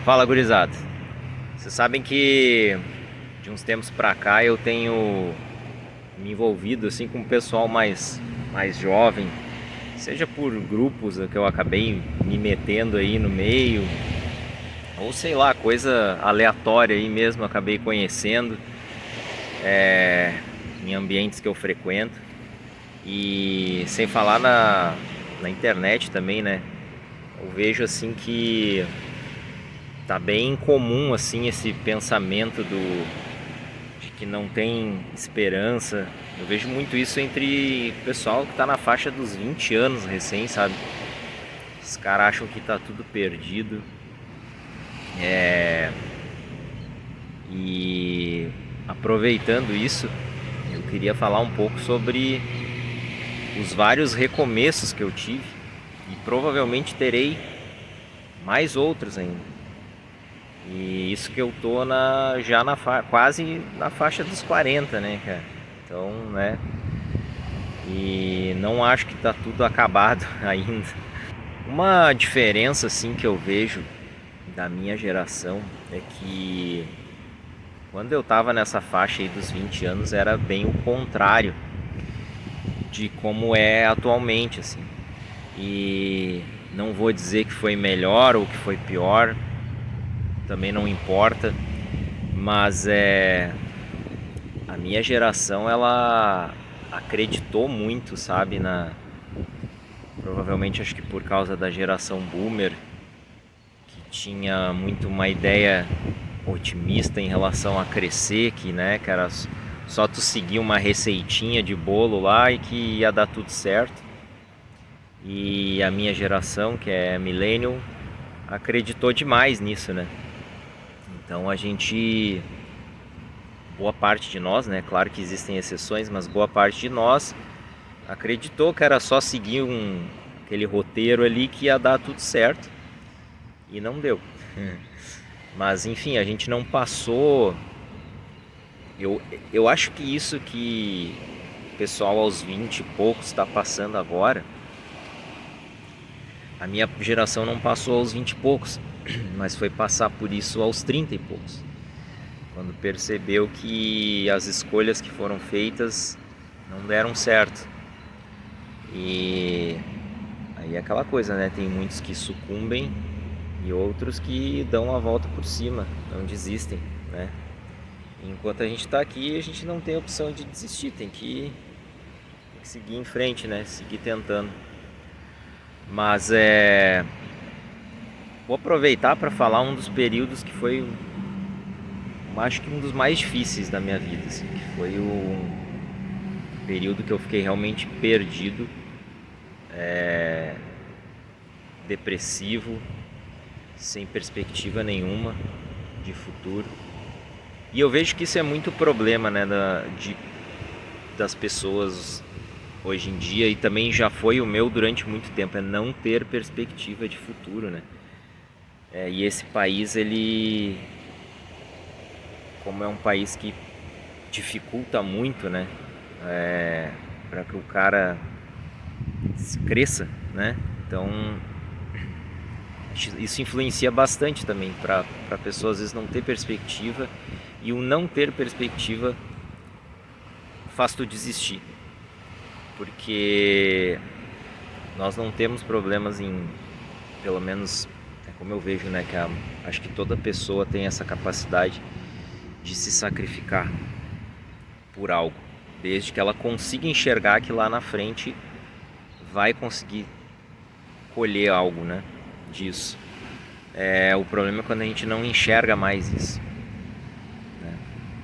Fala, gurizada. Vocês sabem que de uns tempos pra cá eu tenho me envolvido assim com o pessoal mais jovem, seja por grupos que eu acabei me metendo aí no meio, ou sei lá, coisa aleatória aí mesmo, acabei conhecendo em ambientes que eu frequento. E sem falar na internet também, né? Eu vejo assim que tá bem comum assim esse pensamento de que não tem esperança. Eu vejo muito isso entre o pessoal que tá na faixa dos 20 anos recém, sabe? Os caras acham que tá tudo perdido. E aproveitando isso, eu queria falar um pouco sobre os vários recomeços que eu tive e provavelmente terei mais outros ainda. E isso que eu tô quase na faixa dos 40, né, cara? Então, né? E não acho que tá tudo acabado ainda. Uma diferença assim que eu vejo da minha geração é que quando eu tava nessa faixa aí dos 20 anos era bem o contrário de como é atualmente, assim. E não vou dizer que foi melhor ou que foi pior, também não importa, mas a minha geração ela acreditou muito, sabe, provavelmente acho que por causa da geração boomer, que tinha muito uma ideia otimista em relação a crescer, que, né, que era só tu seguir uma receitinha de bolo lá e que ia dar tudo certo. E a minha geração, que é millennial, acreditou demais nisso, né? Então a gente, boa parte de nós, né? Claro que existem exceções, mas boa parte de nós acreditou que era só seguir aquele roteiro ali que ia dar tudo certo. E não deu. Mas enfim, a gente não passou. Eu acho que isso que o pessoal aos 20 e poucos está passando agora, a minha geração não passou aos 20 e poucos, mas foi passar por isso aos 30 e poucos. Quando percebeu que as escolhas que foram feitas não deram certo. E aí é aquela coisa, né? Tem muitos que sucumbem e outros que dão a volta por cima, não desistem, né? Enquanto a gente está aqui, a gente não tem opção de desistir, tem que seguir em frente, né? Seguir tentando. Mas vou aproveitar para falar um dos períodos que foi, acho que um dos mais difíceis da minha vida, assim, que foi o período que eu fiquei realmente perdido, depressivo, sem perspectiva nenhuma de futuro. E eu vejo que isso é muito problema, né, das pessoas hoje em dia, e também já foi o meu durante muito tempo, é não ter perspectiva de futuro, né? E esse país, ele, como é um país que dificulta muito, né, para que o cara cresça, né? Então isso influencia bastante também para a pessoa às vezes não ter perspectiva, e o não ter perspectiva faz tu desistir, porque nós não temos problemas pelo menos é como eu vejo, né, acho que toda pessoa tem essa capacidade de se sacrificar por algo, desde que ela consiga enxergar que lá na frente vai conseguir colher algo, né, disso. O problema é quando a gente não enxerga mais isso, né?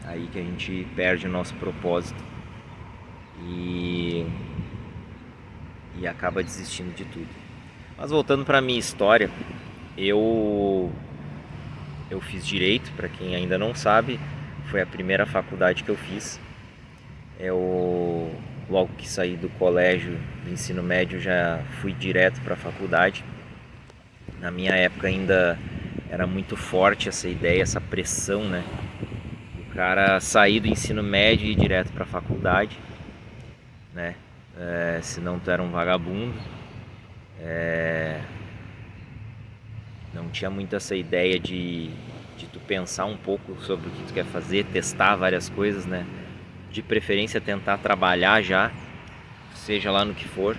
Aí que a gente perde o nosso propósito e acaba desistindo de tudo. Mas voltando para minha história, eu fiz direito, para quem ainda não sabe, foi a primeira faculdade que eu fiz. Logo que saí do colégio, do ensino médio, já fui direto para a faculdade. Na minha época ainda era muito forte essa ideia, essa pressão, né? O cara sair do ensino médio e ir direto para a faculdade, né? Senão tu era um vagabundo. Não tinha muito essa ideia de tu pensar um pouco sobre o que tu quer fazer, testar várias coisas, né? De preferência tentar trabalhar já, seja lá no que for.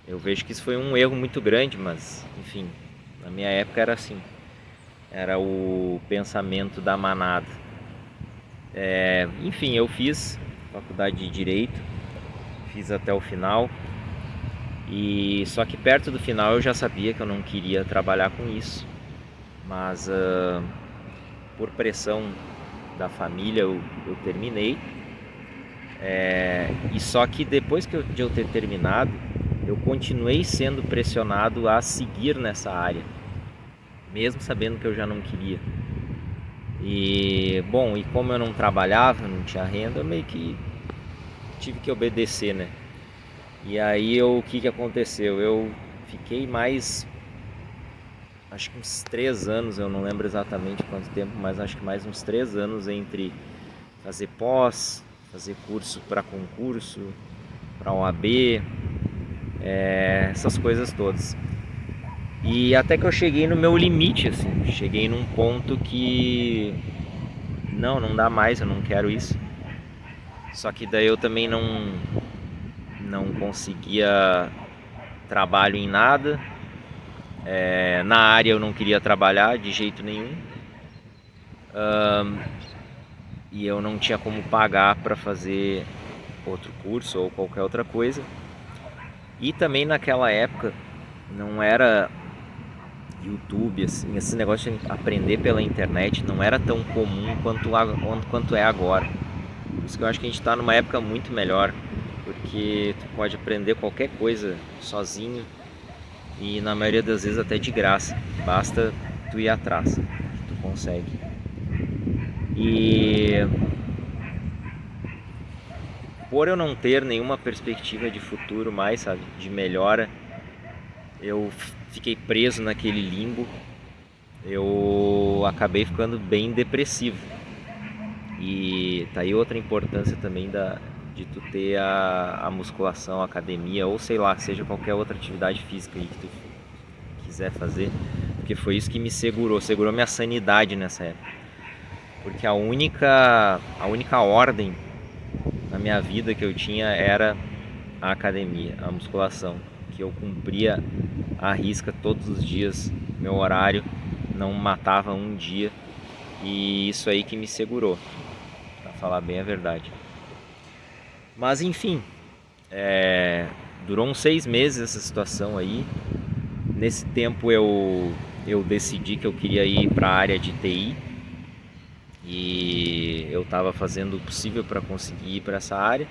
Eu vejo que isso foi um erro muito grande, mas enfim, na minha época era assim. Era o pensamento da manada. Enfim, eu fiz faculdade de Direito, fiz até o final. E só que perto do final eu já sabia que eu não queria trabalhar com isso. Mas por pressão da família eu terminei. E só que depois de eu ter terminado, eu continuei sendo pressionado a seguir nessa área, mesmo sabendo que eu já não queria. E bom, e como eu não trabalhava, não tinha renda, eu meio que tive que obedecer, né? E aí o que aconteceu? Eu fiquei mais, acho que uns 3 anos, eu não lembro exatamente quanto tempo, mas acho que mais uns 3 anos entre fazer pós, fazer curso para concurso, para OAB, essas coisas todas. E até que eu cheguei no meu limite, assim, cheguei num ponto que não dá mais, eu não quero isso. Só que daí eu também não conseguia trabalho em nada. Na área eu não queria trabalhar de jeito nenhum. E eu não tinha como pagar para fazer outro curso ou qualquer outra coisa. E também naquela época não era YouTube, assim, esse negócio de aprender pela internet não era tão comum quanto é agora. Por isso que eu acho que a gente está numa época muito melhor, porque tu pode aprender qualquer coisa sozinho e na maioria das vezes até de graça. Basta tu ir atrás, que tu consegue. E por eu não ter nenhuma perspectiva de futuro mais, sabe, de melhora, eu fiquei preso naquele limbo. Eu acabei ficando bem depressivo. E tá aí outra importância também de tu ter a musculação, a academia, ou sei lá, seja qualquer outra atividade física aí que tu quiser fazer, porque foi isso que me segurou minha sanidade nessa época. Porque a única ordem na minha vida que eu tinha era a academia, a musculação, que eu cumpria à risca todos os dias, meu horário não matava um dia, e isso aí que me segurou, pra falar bem a verdade. Mas enfim, durou uns 6 meses essa situação aí. Nesse tempo eu decidi que eu queria ir para a área de TI, e eu estava fazendo o possível para conseguir ir para essa área.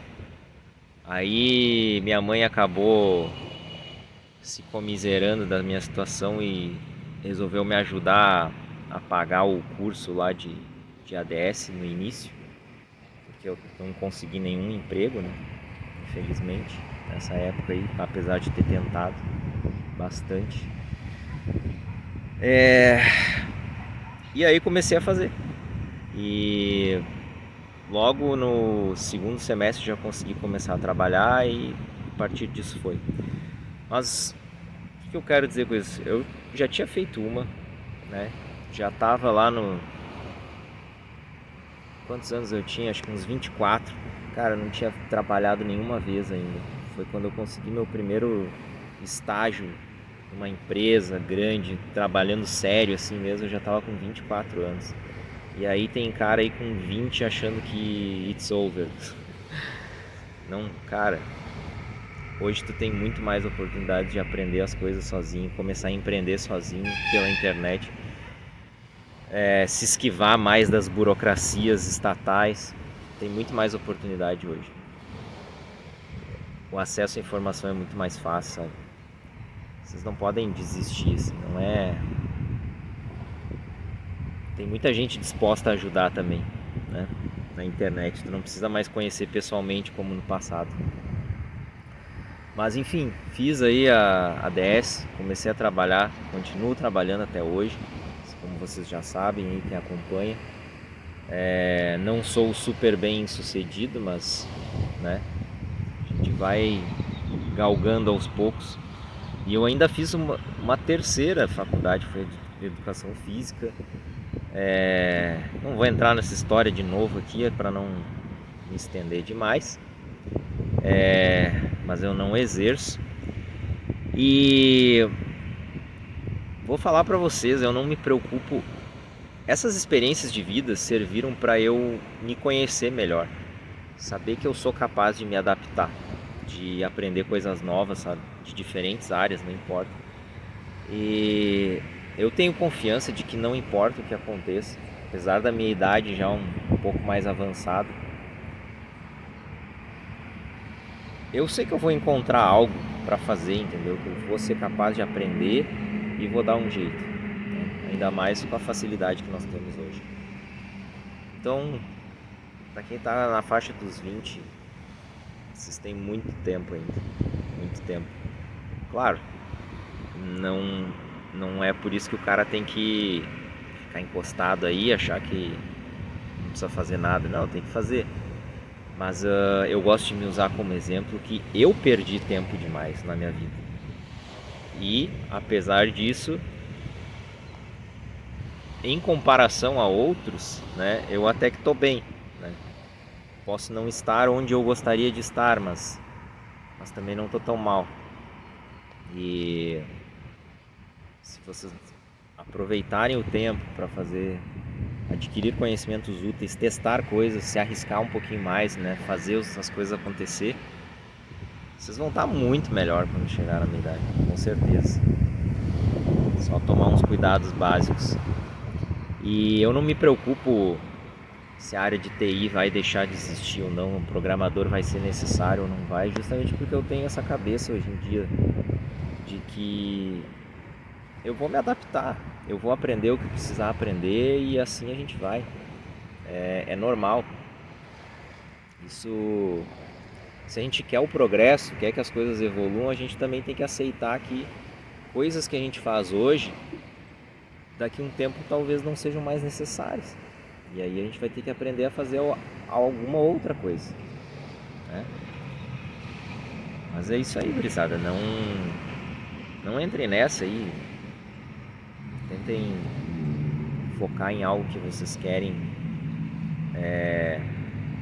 Aí minha mãe acabou se comiserando da minha situação e resolveu me ajudar a pagar o curso lá de ADS no início, porque eu não consegui nenhum emprego, né? Infelizmente, nessa época aí, apesar de ter tentado bastante. E aí comecei a fazer. E logo no segundo semestre já consegui começar a trabalhar, e a partir disso foi. Mas o que eu quero dizer com isso? Eu já tinha feito uma, né? Já tava lá no... Quantos anos eu tinha? Acho que uns 24. Cara, eu não tinha trabalhado nenhuma vez ainda. Foi quando eu consegui meu primeiro estágio numa empresa grande, trabalhando sério assim mesmo. Eu já tava com 24 anos. E aí tem cara aí com 20 achando que it's over. Não, cara, hoje tu tem muito mais oportunidade de aprender as coisas sozinho, começar a empreender sozinho pela internet, se esquivar mais das burocracias estatais. Tem muito mais oportunidade hoje. O acesso à informação é muito mais fácil, sabe? Vocês não podem desistir, assim, não é... Tem muita gente disposta a ajudar também, né? Na internet, tu não precisa mais conhecer pessoalmente como no passado. Mas enfim, fiz aí a ADS, comecei a trabalhar, continuo trabalhando até hoje, como vocês já sabem aí, quem acompanha. Não sou super bem sucedido, mas, né, a gente vai galgando aos poucos. E eu ainda fiz uma terceira faculdade, foi de educação física. Não vou entrar nessa história de novo aqui para não me estender demais, mas eu não exerço. E vou falar para vocês, eu não me preocupo. Essas experiências de vida serviram para eu me conhecer melhor, saber que eu sou capaz de me adaptar, de aprender coisas novas, sabe? De diferentes áreas, não importa. E eu tenho confiança de que não importa o que aconteça, apesar da minha idade já um pouco mais avançada, eu sei que eu vou encontrar algo para fazer, entendeu? Que eu vou ser capaz de aprender e vou dar um jeito, né? Ainda mais com a facilidade que nós temos hoje. Então, para quem está na faixa dos 20, vocês têm muito tempo ainda, muito tempo. Claro, não é por isso que o cara tem que ficar encostado aí, achar que não precisa fazer nada. Não, tem que fazer. Mas eu gosto de me usar como exemplo que eu perdi tempo demais na minha vida. E, apesar disso, em comparação a outros, né, eu até que estou bem, né? Posso não estar onde eu gostaria de estar, mas também não estou tão mal. E se vocês aproveitarem o tempo para adquirir conhecimentos úteis, testar coisas, se arriscar um pouquinho mais, né, fazer as coisas acontecer, vocês vão estar muito melhor quando chegar na minha idade, com certeza. Só tomar uns cuidados básicos. E eu não me preocupo se a área de TI vai deixar de existir ou não, o programador vai ser necessário ou não vai, justamente porque eu tenho essa cabeça hoje em dia de que eu vou me adaptar, eu vou aprender o que precisar aprender e assim a gente vai. É normal. Isso, se a gente quer o progresso, quer que as coisas evoluam, a gente também tem que aceitar que coisas que a gente faz hoje, daqui a um tempo talvez não sejam mais necessárias. E aí a gente vai ter que aprender a fazer alguma outra coisa, né? Mas é isso aí, gurizada. Não entrem nessa aí. Tentem focar em algo que vocês querem,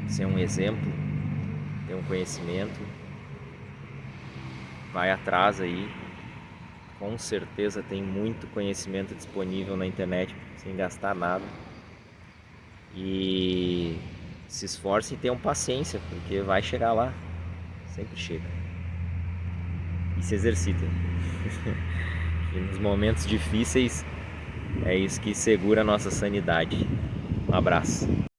ser um exemplo, ter um conhecimento. Vai atrás aí. Com certeza tem muito conhecimento disponível na internet sem gastar nada. E se esforcem e tenham paciência, porque vai chegar lá. Sempre chega. E se exercitem. E nos momentos difíceis é isso que segura a nossa sanidade. Um abraço.